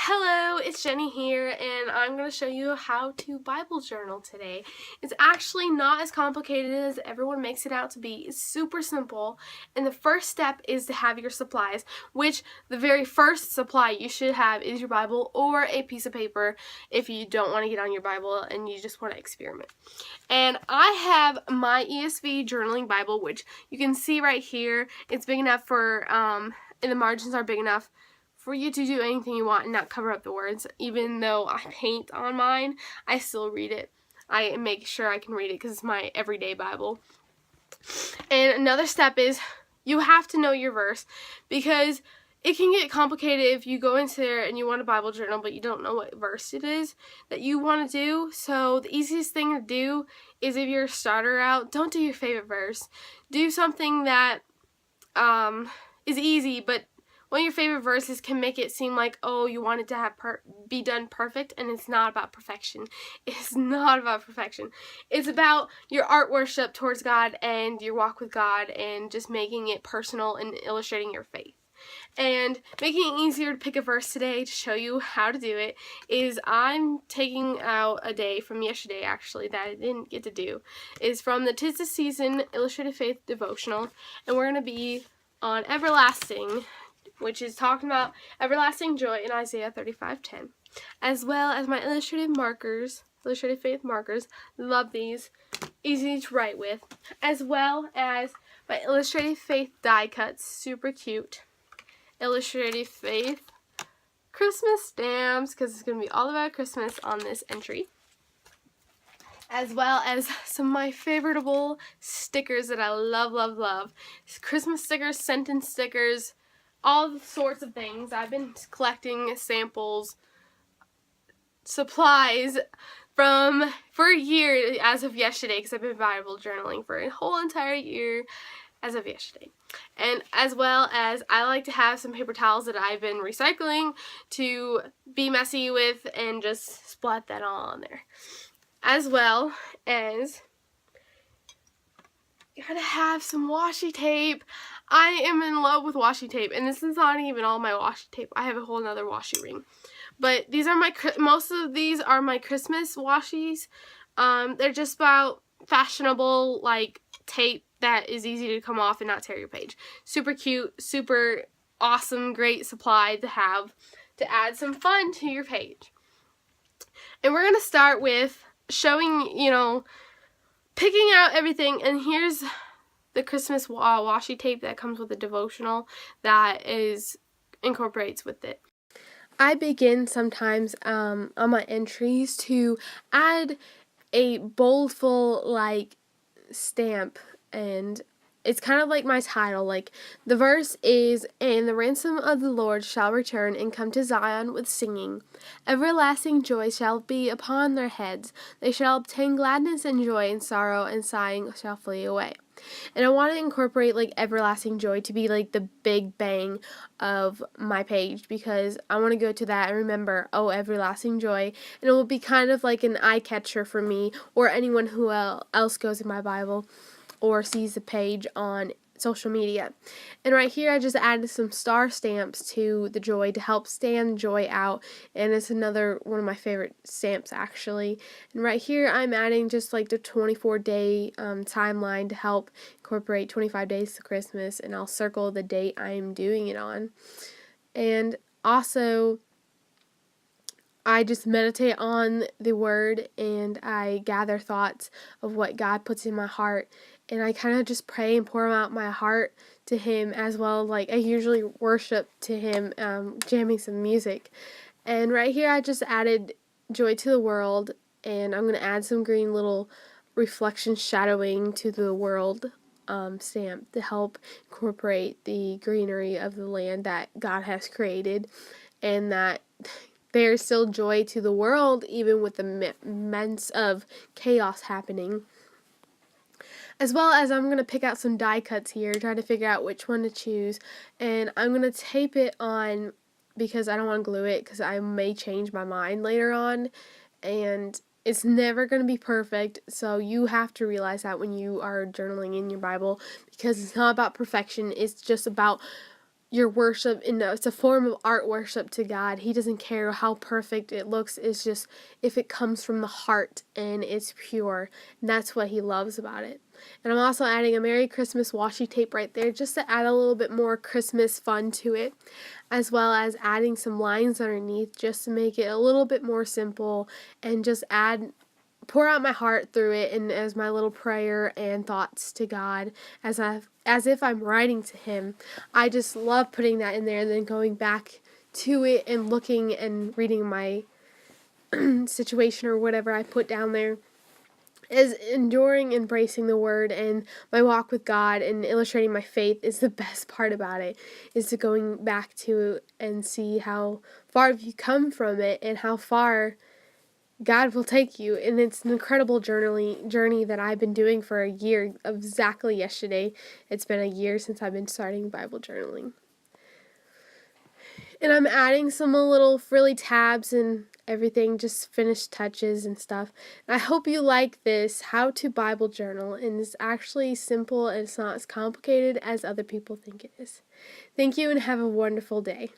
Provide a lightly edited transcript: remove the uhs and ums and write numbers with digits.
Hello, it's Jenny here, and I'm going to show you how to Bible journal today. It's actually not as complicated as everyone makes it out to be. It's super simple, and the first step is to have your supplies, which the very first supply you should have is your Bible or a piece of paper if you don't want to get on your Bible and you just want to experiment. And I have my ESV journaling Bible, which you can see right here. It's big enough for, and the margins are big enough for you to do anything you want and not cover up the words. Even though I paint on mine, I still read it. I make sure I can read it because it's my everyday Bible. And another step is you have to know your verse, because it can get complicated if you go into there and you want a Bible journal but you don't know what verse it is that you want to do. So the easiest thing to do is, if you're a starter out, don't do your favorite verse. Do something that is easy, but one of your favorite verses can make it seem like, oh, you want it to have be done perfect, and it's not about perfection. It's not about perfection. It's about your art worship towards God and your walk with God, and just making it personal and illustrating your faith. And making it easier to pick a verse today to show you how to do it is, I'm taking out a day from yesterday, actually, that I didn't get to do. Is from the 'Tis the Season Illustrated Faith Devotional, and we're going to be on Everlasting, which is talking about everlasting joy in Isaiah 35:10, as well as my illustrated markers, illustrated faith markers. Love these, easy to write with, as well as my illustrated faith die cuts, super cute. Illustrated faith Christmas stamps, because it's going to be all about Christmas on this entry, as well as some of my favoritable stickers that I love. Christmas stickers, sentence stickers, all sorts of things. I've been collecting samples, supplies for a year as of yesterday, because I've been Bible journaling for a whole entire year as of yesterday. And as well as, I like to have some paper towels that I've been recycling to be messy with and just splat that all on there. As well as, you gotta have some washi tape. I am in love with washi tape, and this is not even all my washi tape. I have a whole nother washi ring. But these are most of these are my Christmas washies. They're just about fashionable, like, tape that is easy to come off and not tear your page. Super cute, super awesome, great supply to have to add some fun to your page. And we're going to start with showing, picking out everything. And here's the Christmas washi tape that comes with the devotional that incorporates with it. I begin sometimes on my entries to add a boldful stamp, and it's kind of like my title. Like, the verse is, "And the ransom of the Lord shall return and come to Zion with singing. Everlasting joy shall be upon their heads. They shall obtain gladness and joy, and sorrow and sighing shall flee away." And I want to incorporate everlasting joy to be the big bang of my page, because I want to go to that and remember, oh, everlasting joy, and it will be kind of like an eye catcher for me or anyone who else goes in my Bible or sees the page on social media. And right here I just added some star stamps to the joy to help stand joy out, and it's another one of my favorite stamps, actually. And right here I'm adding just the 24-day timeline to help incorporate 25 days to Christmas, and I'll circle the date I'm doing it on. And also, I just meditate on the word, and I gather thoughts of what God puts in my heart, and I kind of just pray and pour out my heart to Him as well. I usually worship to Him, jamming some music. And right here I just added joy to the world, and I'm going to add some green little reflection shadowing to the world stamp to help incorporate the greenery of the land that God has created, and that there's still joy to the world even with the immense of chaos happening. As well as, I'm going to pick out some die cuts here, try to figure out which one to choose, and I'm going to tape it on because I don't want to glue it, because I may change my mind later on, and it's never going to be perfect, so you have to realize that when you are journaling in your Bible, because it's not about perfection, it's just about your worship, it's a form of art worship to God. He doesn't care how perfect it looks. It's just if it comes from the heart and it's pure. And that's what he loves about it. And I'm also adding a Merry Christmas washi tape right there just to add a little bit more Christmas fun to it, as well as adding some lines underneath just to make it a little bit more simple and just pour out my heart through it and as my little prayer and thoughts to God as if I'm writing to him. I just love putting that in there and then going back to it and looking and reading my situation or whatever I put down there. Is enduring, embracing the word and my walk with God and illustrating my faith is the best part about it, is to going back to and see how far you come from it and how far God will take you. And it's an incredible journey that I've been doing for a year. Exactly yesterday, it's been a year since I've been starting Bible journaling. And I'm adding some little frilly tabs and everything, just finished touches and stuff. And I hope you like this how to Bible journal, and it's actually simple and it's not as complicated as other people think it is. Thank you and have a wonderful day.